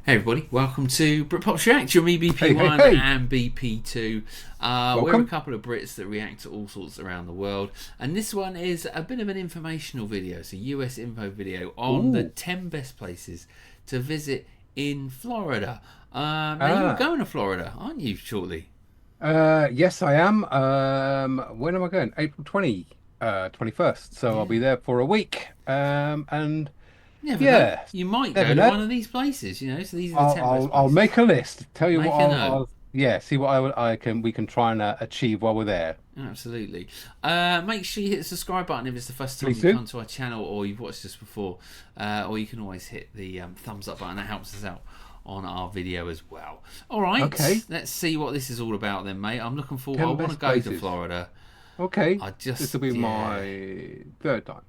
Hey everybody, welcome to Britpop React, your me BP1 and BP2. We're a couple of Brits that react to all sorts around the world, and this one is a bit of an informational video. It's a US info video on the 10 best places to visit in Florida. Now you're going to Florida, aren't you, shortly? Yes, I am. When am I going? April 21st. So I'll be there for a week. And Never know. yeah, You might go to one of these places, you know. So these are the 10 best places. I'll make a list. Tell you Make what a note. see what we can try and achieve while we're there. Absolutely. Make sure you hit the subscribe button if it's the first time you've come to our channel or you've watched this before. Or you can always hit the thumbs up button. That helps us out on our video as well. All right. Okay. Let's see what this is all about then, mate. I'm looking forward. I want to go places. to Florida. Okay. This will be my third time.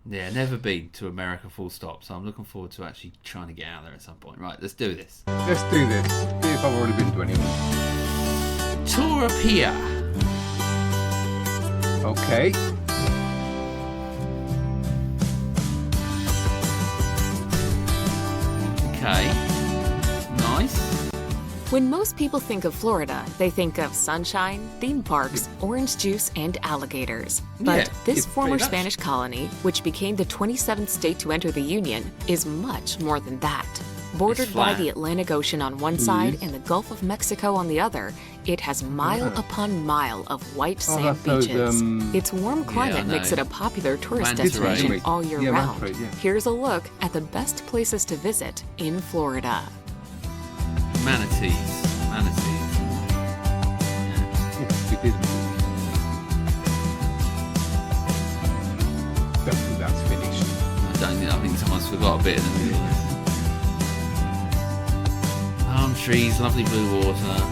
Yeah, never been to America full stop, so I'm looking forward to actually trying to get out there at some point. Right, let's do this. Let's do this. See if I've already been to anyone. Torapia. Okay. Okay. Nice. When most people think of Florida, they think of sunshine, theme parks, orange juice, and alligators. But this former Spanish colony, which became the 27th state to enter the Union, is much more than that. Bordered by the Atlantic Ocean on one side and the Gulf of Mexico on the other, it has mile upon mile of white sand beaches. Its warm climate makes it a popular tourist destination all year round. Here's a look at the best places to visit in Florida. Manatees. Don't think that's finished. I think someone's forgot a bit in the middle. Palm trees, lovely blue water.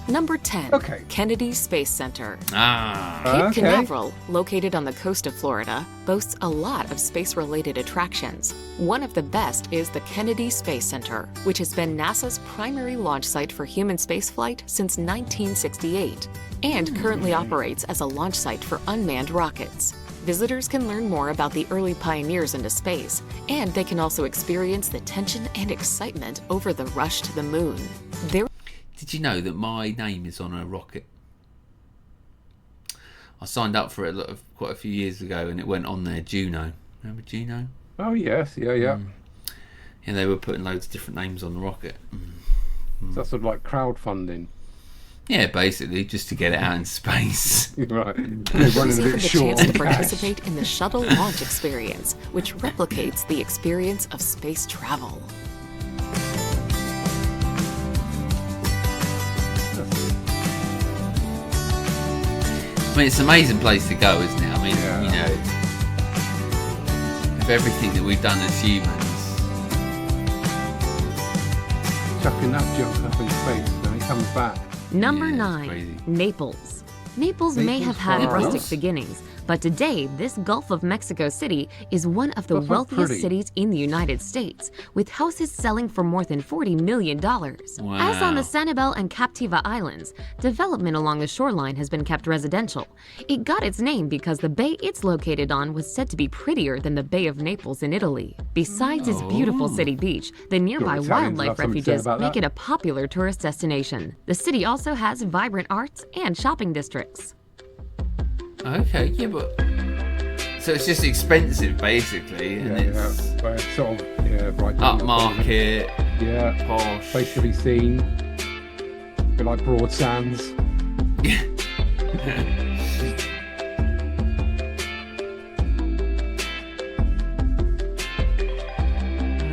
Number 10. Kennedy Space Center. Cape Canaveral, located on the coast of Florida, boasts a lot of space-related attractions. One of the best is the Kennedy Space Center, which has been NASA's primary launch site for human spaceflight since 1968, and currently operates as a launch site for unmanned rockets. Visitors can learn more about the early pioneers into space, and they can also experience the tension and excitement over the rush to the moon. Did you know that my name is on a rocket? I signed up for it quite a few years ago and it went on there, Juno. Remember Juno? Oh, yes. Yeah. And they were putting loads of different names on the rocket. So that's sort of like crowdfunding. Yeah, basically, just to get it out in space. Right. There's even the chance to participate in the shuttle launch experience, which replicates the experience of space travel. I mean, it's an amazing place to go, isn't it? I mean, you know, of everything that we've done as humans. Chucking that junk up in space, and he comes back. Number 9, Naples. Naples may have had rustic beginnings, but today this Gulf of Mexico city is one of the wealthiest cities in the United States, with houses selling for more than $40 million. Wow. As on the Sanibel and Captiva Islands, development along the shoreline has been kept residential. It got its name because the bay it's located on was said to be prettier than the Bay of Naples in Italy. Besides its beautiful city beach, the nearby wildlife refuges make it a popular tourist destination. The city also has vibrant arts and shopping districts. Okay, yeah, but so it's just expensive, basically, and it's sort of right upmarket, posh, place to be seen, a bit like Broad Sands.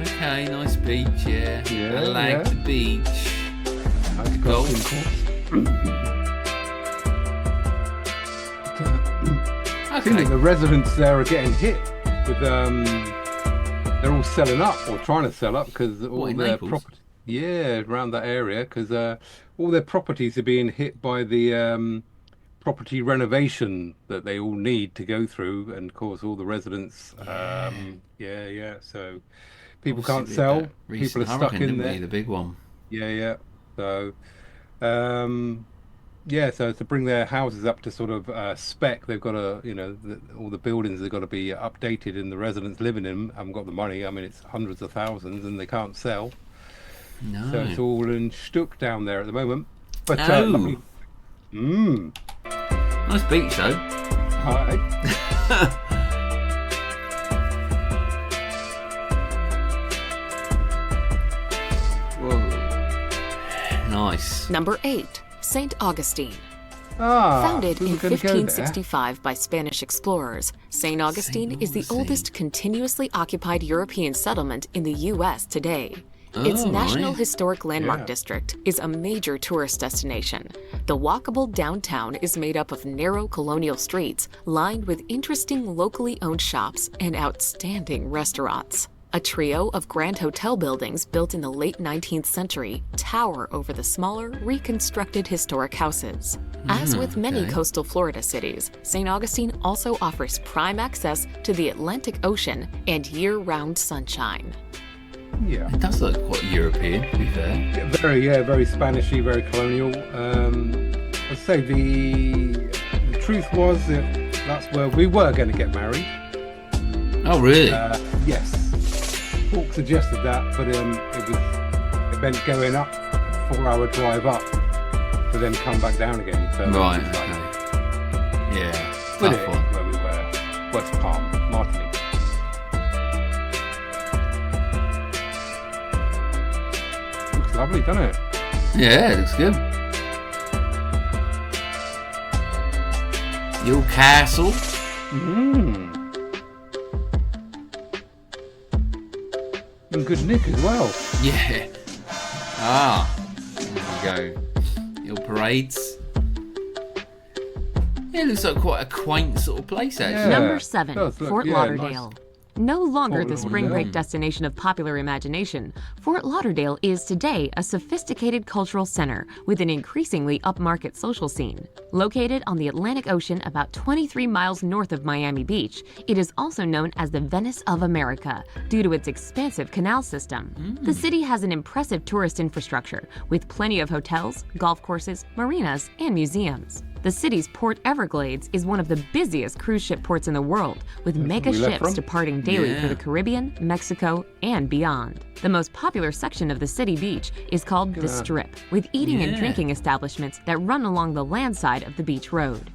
Okay, nice beach, I like the beach. Nice golf course. I think the residents there are getting hit with they're all selling up or trying to sell up because all their property around that area because all their properties are being hit by the property renovation that they all need to go through, and of course all the residents so people can't sell, people are stuck in there. The big one. So Yeah, so to bring their houses up to sort of spec, they've got to, all the buildings have got to be updated, and the residents living in them haven't got the money. I mean, it's hundreds of thousands, and they can't sell. No. So it's all in Stuck down there at the moment. But lovely. Nice beach though. Hi. Whoa. Nice. Number 8, St. Augustine. Founded in 1565 by Spanish explorers, St. Augustine is the oldest continuously occupied European settlement in the U.S. today. Its National Historic Landmark District is a major tourist destination. The walkable downtown is made up of narrow colonial streets lined with interesting locally owned shops and outstanding restaurants. A trio of grand hotel buildings built in the late 19th century tower over the smaller, reconstructed historic houses. As with many coastal Florida cities, St. Augustine also offers prime access to the Atlantic Ocean and year-round sunshine. Yeah, it does look quite European, to be fair. Very Spanishy, very colonial. I'd say the truth was that that's where we were going to get married. Oh, really? Yes. Paul suggested that, but it meant going up, a 4-hour drive up, to then come back down again. So right. Okay. Yeah. But where we were, West Palm, Martinique. Lovely, doesn't it? Yeah, it looks good. Your castle. In good nick as well. Yeah. There we go. Your parades. Yeah, it looks like quite a quaint sort of place, actually. Yeah. Number 7, Fort Lauderdale. Nice. No longer the spring break destination of popular imagination, Fort Lauderdale is today a sophisticated cultural center with an increasingly upmarket social scene. Located on the Atlantic Ocean about 23 miles north of Miami Beach, it is also known as the Venice of America due to its expansive canal system. The city has an impressive tourist infrastructure with plenty of hotels, golf courses, marinas, and museums. The city's Port Everglades is one of the busiest cruise ship ports in the world, with mega ships departing daily for the Caribbean, Mexico, and beyond. The most popular section of the city beach is called the Strip, with eating and drinking establishments that run along the land side of the beach road.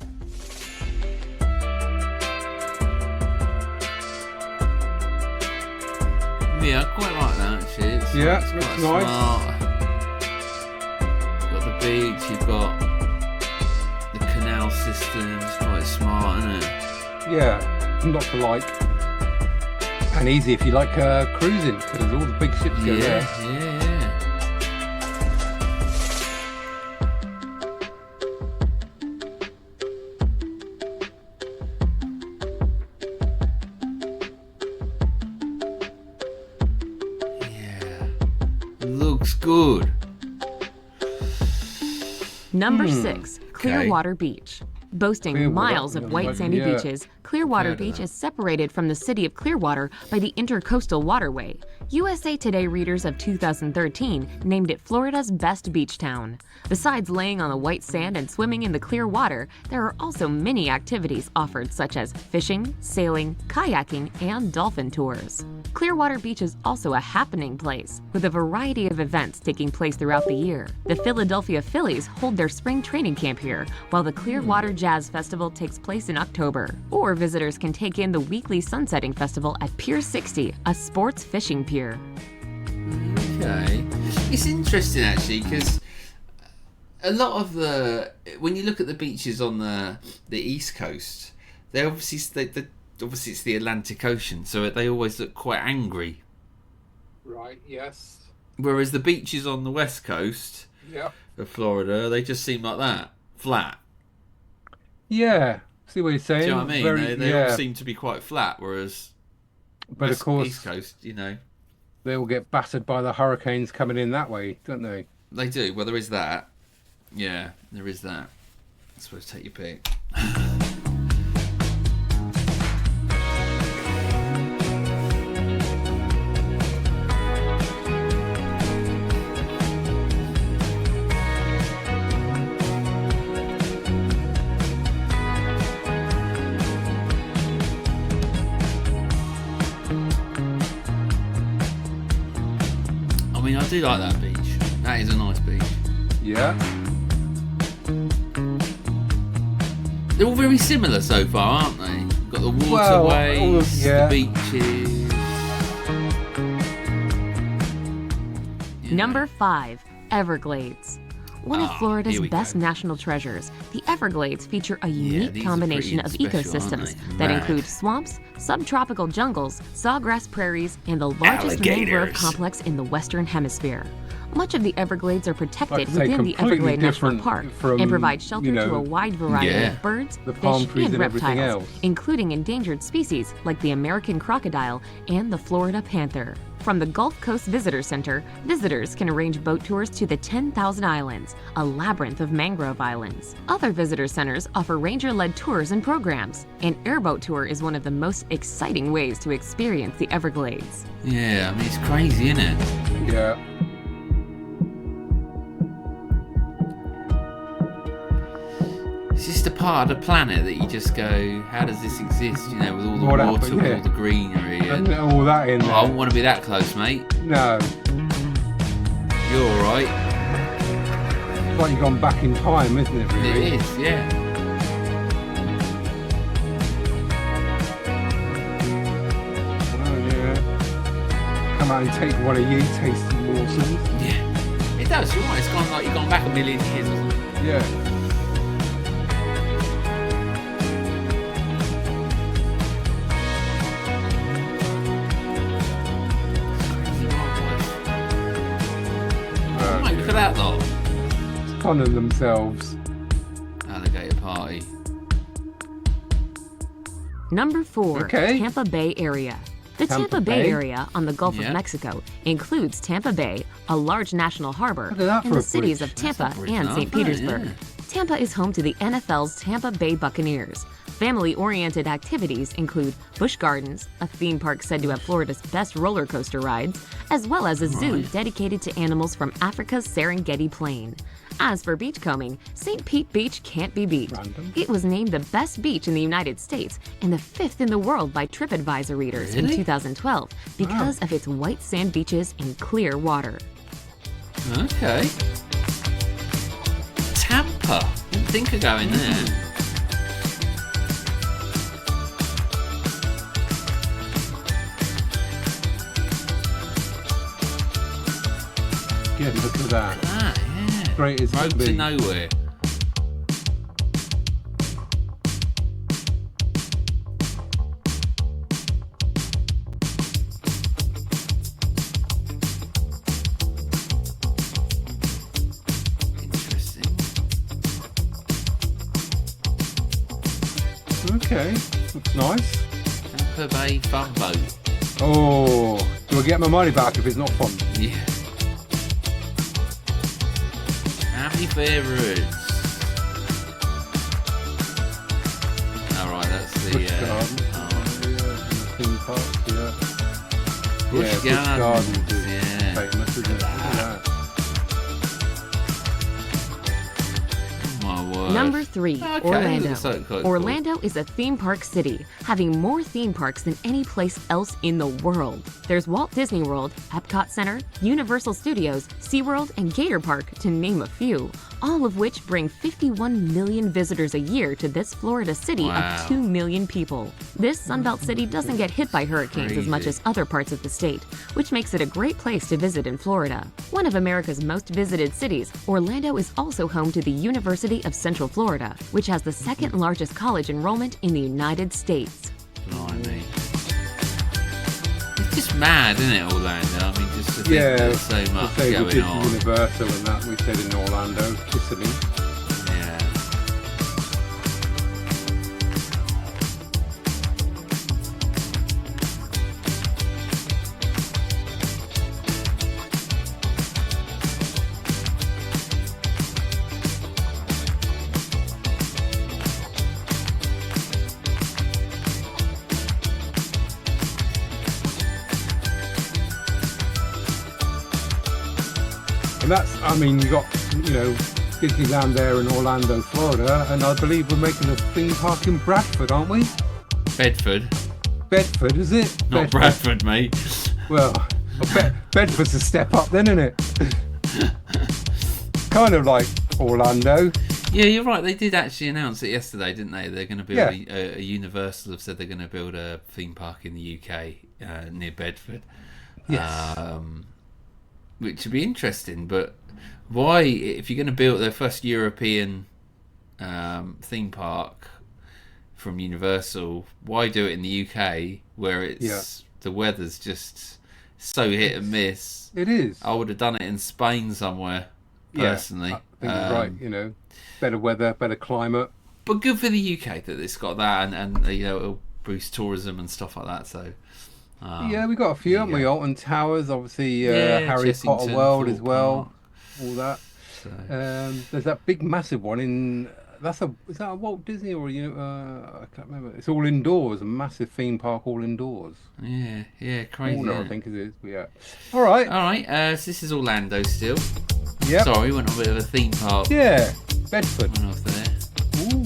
Yeah, I quite like that, actually. It's looks quite nice. Smart. You've got the beach, you've got the canal system. It's quite smart, isn't it? Yeah, not to like. And easy if you like cruising, because all the big ships go there. Looks good. Number 6, Clearwater Beach. Boasting miles of white sandy beaches, Clearwater Beach is separated from the city of Clearwater by the Intercoastal Waterway. USA Today readers of 2013 named it Florida's best beach town. Besides laying on the white sand and swimming in the clear water, there are also many activities offered such as fishing, sailing, kayaking, and dolphin tours. Clearwater Beach is also a happening place, with a variety of events taking place throughout the year. The Philadelphia Phillies hold their spring training camp here, while the Clearwater Jazz Festival takes place in October. Or visitors can take in the weekly sunsetting festival at Pier 60, a sports fishing pier. Okay. It's interesting, actually, because a lot of when you look at the beaches on the East Coast, they obviously it's the Atlantic Ocean, so they always look quite angry. Right, yes. Whereas the beaches on the West Coast of Florida, they just seem like that, flat. Yeah, see what you're saying. Do you know what I mean? They all seem to be quite flat, whereas of course, East Coast, they all get battered by the hurricanes coming in that way, don't they? They do. Well, there is that. Yeah, there is that. I suppose take your pick. I mean, I do like that beach. That is a nice beach. Yeah. They're all very similar so far, aren't they? You've got the waterways, the beaches. Yeah. Number 5, Everglades. One of Florida's best national treasures, the Everglades feature a unique combination of ecosystems that include swamps, subtropical jungles, sawgrass prairies, and the largest mangrove complex in the Western Hemisphere. Much of the Everglades are protected within the Everglades National Park and provide shelter to a wide variety of birds, fish, and reptiles, including endangered species like the American crocodile and the Florida panther. From the Gulf Coast Visitor Center, visitors can arrange boat tours to the 10,000 Islands, a labyrinth of mangrove islands. Other visitor centers offer ranger-led tours and programs. An airboat tour is one of the most exciting ways to experience the Everglades. Yeah, I mean, it's crazy, isn't it? Yeah. It's just a part of the planet that you just go, how does this exist? You know, with all the water, all the greenery, and all that in there. I wouldn't want to be that close, mate. No. You're all right. It's like you've gone back in time, isn't it? Really? It is, yeah. Oh yeah. Come out and take one of you tasty morsels. Yeah. It does. You're right. It's gone like you've gone back a million years or something. Yeah. Look at that lot. Stunning themselves. Alligator Party. Number 4, Tampa Bay area. The Tampa Bay area on the Gulf of Mexico includes Tampa Bay, a large national harbor, and the cities of Tampa and St. Petersburg. Yeah. Tampa is home to the NFL's Tampa Bay Buccaneers. Family-oriented activities include Busch Gardens, a theme park said to have Florida's best roller coaster rides, as well as a zoo dedicated to animals from Africa's Serengeti Plain. As for beachcombing, St. Pete Beach can't be beat. It was named the best beach in the United States and the 5th in the world by TripAdvisor readers in 2012 because of its white sand beaches and clear water. Okay. Tampa. Didn't think of going there. Yeah, look at that. Yeah. Great as Road to nowhere. Interesting. Okay, looks nice. Tampa Bay fun boat. Oh, do I get my money back if it's not fun? Yeah. How many favourites? Alright, that's the Busch Gardens. Theme park, Busch Gardens is famous, isn't it? Look at that. Oh my word. Number 3, Orlando. Cool. Orlando is a theme park city, having more theme parks than any place else in the world. There's Walt Disney World, Epcot Center, Universal Studios, SeaWorld, and Gator Park, to name a few, all of which bring 51 million visitors a year to this Florida city of 2 million people. This Sunbelt city doesn't get hit by hurricanes as much as other parts of the state, which makes it a great place to visit in Florida. One of America's most visited cities, Orlando is also home to the University of Central Florida, which has the second largest college enrollment in the United States. Blimey. It's just mad, isn't it, Orlando? I mean, just to think there's so much going on. Universal and that we said in Orlando, Kissimmee. Yeah. And that's, I mean, you got, Disneyland there in Orlando, Florida, and I believe we're making a theme park in Bradford, aren't we? Bedford. Bedford, is it? Not Bradford, mate. Well, Bedford's a step up then, isn't it? Kind of like Orlando. Yeah, you're right. They did actually announce it yesterday, didn't they? They're going to build a Universal have said they're going to build a theme park in the UK near Bedford. Yes. Which would be interesting, but why, if you're going to build their first European theme park from Universal, why do it in the UK where it's the weather's just so hit and miss? It is. I would have done it in Spain somewhere, personally. I think you're right, better weather, better climate. But good for the UK that it's got that, and it'll boost tourism and stuff like that. So we got a few, haven't we? Alton Towers, obviously, Harry Potter World as well, all that. So. There's that big massive one in. Is that a Walt Disney or I can't remember. It's all indoors, a massive theme park, all indoors. Yeah, crazy. Warner, I think it is. But yeah. All right. So this is Orlando still. Yeah. Sorry, we went on a bit of a theme park. Yeah, Bedford. Went off there. Ooh.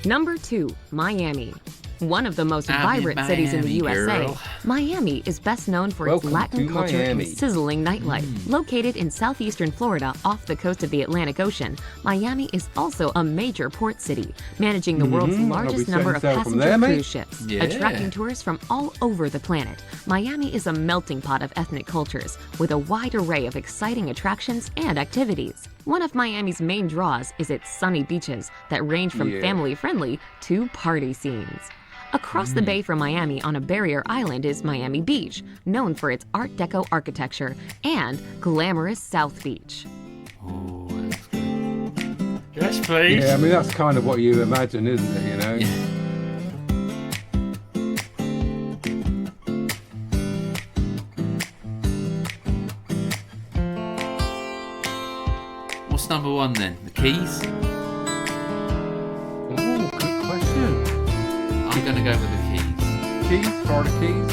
Number 2, Miami. One of the most vibrant cities in the USA, girl. Miami is best known for its Latin culture and sizzling nightlife. Located in southeastern Florida off the coast of the Atlantic Ocean, Miami is also a major port city, managing the world's largest number of passenger cruise ships, attracting tourists from all over the planet. Miami is a melting pot of ethnic cultures, with a wide array of exciting attractions and activities. One of Miami's main draws is its sunny beaches that range from family-friendly to party scenes. Across the bay from Miami on a barrier island is Miami Beach, known for its Art Deco architecture, and glamorous South Beach. Oh, that's good. Yes, please. Yeah, I mean, that's kind of what you imagine, isn't it, Yeah. What's number 1 then? The Keys? Oh, good question. I'm going to go with the Keys. Keys? Florida Keys?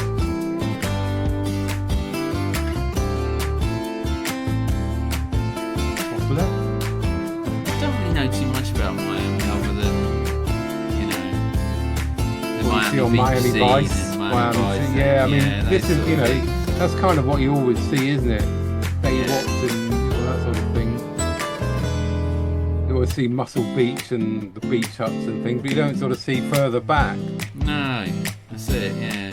What's that? I don't really know too much about Miami other than, the Miami Vice. Vice. Yeah, I mean, this is, that's kind of what you always see, isn't it? Baywatch and that sort of thing. You always see Muscle Beach and the beach huts and things, but you don't sort of see further back. No, that's it, yeah.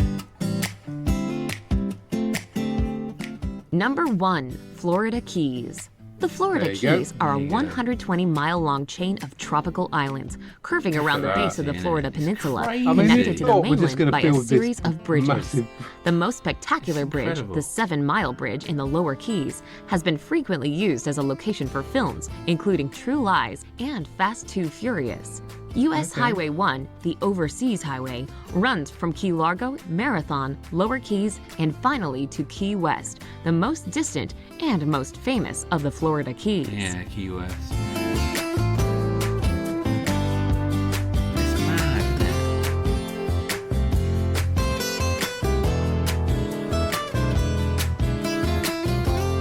Number 1, Florida Keys. The Florida Keys are a 120-mile-long chain of tropical islands, curving around the base of the Florida Peninsula, connected to the mainland by a series of bridges. The most spectacular bridge, the 7 Mile Bridge in the Lower Keys, has been frequently used as a location for films, including True Lies and Fast 2 Furious. U.S. Highway 1, the overseas highway, runs from Key Largo, Marathon, Lower Keys, and finally to Key West, the most distant and most famous of the Florida Keys. Yeah, Key West. It's mad,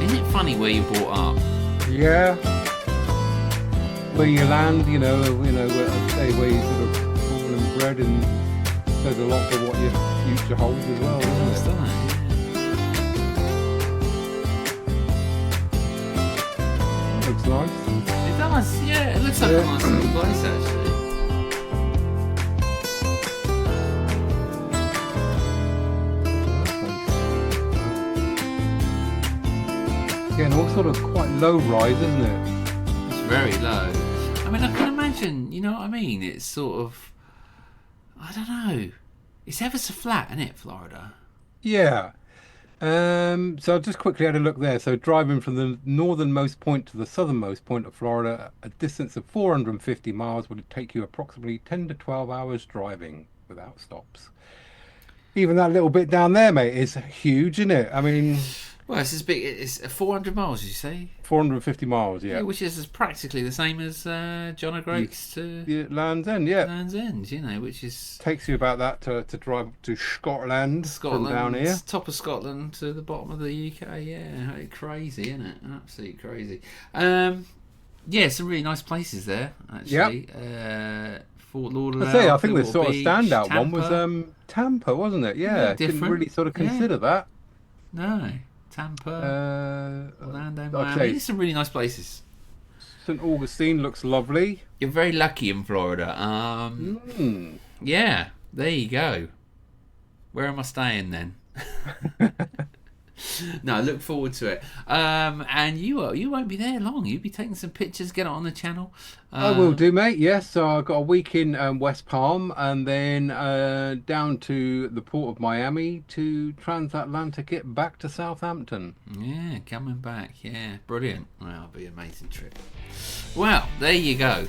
isn't it? Funny where you brought up. Yeah. Where you land, where I'd say where you sort of born and bred, and says a lot for what your future holds as well, doesn't it? Looks nice. It does, yeah. It looks like a nice little place, actually. Again, all sort of quite low rise, isn't it? It's very low. I mean, I can imagine, you know what I mean? It's sort of, I don't know. It's ever so flat, isn't it, Florida? Yeah. So I just quickly had a look there. So driving from the northernmost point to the southernmost point of Florida, a distance of 450 miles would take you approximately 10 to 12 hours driving without stops. Even that little bit down there, mate, is huge, isn't it? I mean... Well, it's as big. It's 400 miles, you say? 450 miles, yeah. Which is practically the same as John O'Groats to Land's End, yeah. Land's End, which is... Takes you about that to drive to Scotland from down here. Top of Scotland to the bottom of the UK, yeah. Crazy, isn't it? Absolutely crazy. Yeah, some really nice places there, actually. Yep. Fort Lauderdale. I think the sort of standout Tampa. One was Tampa, wasn't it? Yeah, didn't really sort of consider that. No, Tampa, Orlando, Miami. There's some really nice places. St. Augustine looks lovely. You're very lucky in Florida. Yeah, there you go. Where am I staying then? No, I look forward to it. And you won't be there long. You'll be taking some pictures, get it on the channel. I will do, mate. Yes, so I've got a week in West Palm and then down to the port of Miami to transatlantic it back to Southampton. Yeah, coming back. Yeah, brilliant. Well, that'll be an amazing trip. Well, there you go.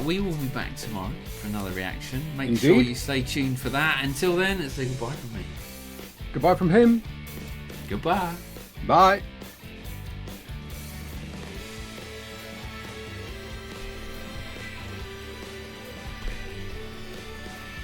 We will be back tomorrow for another reaction. Make sure you stay tuned for that. Until then, let's say goodbye from me. Goodbye from him. Goodbye. Bye.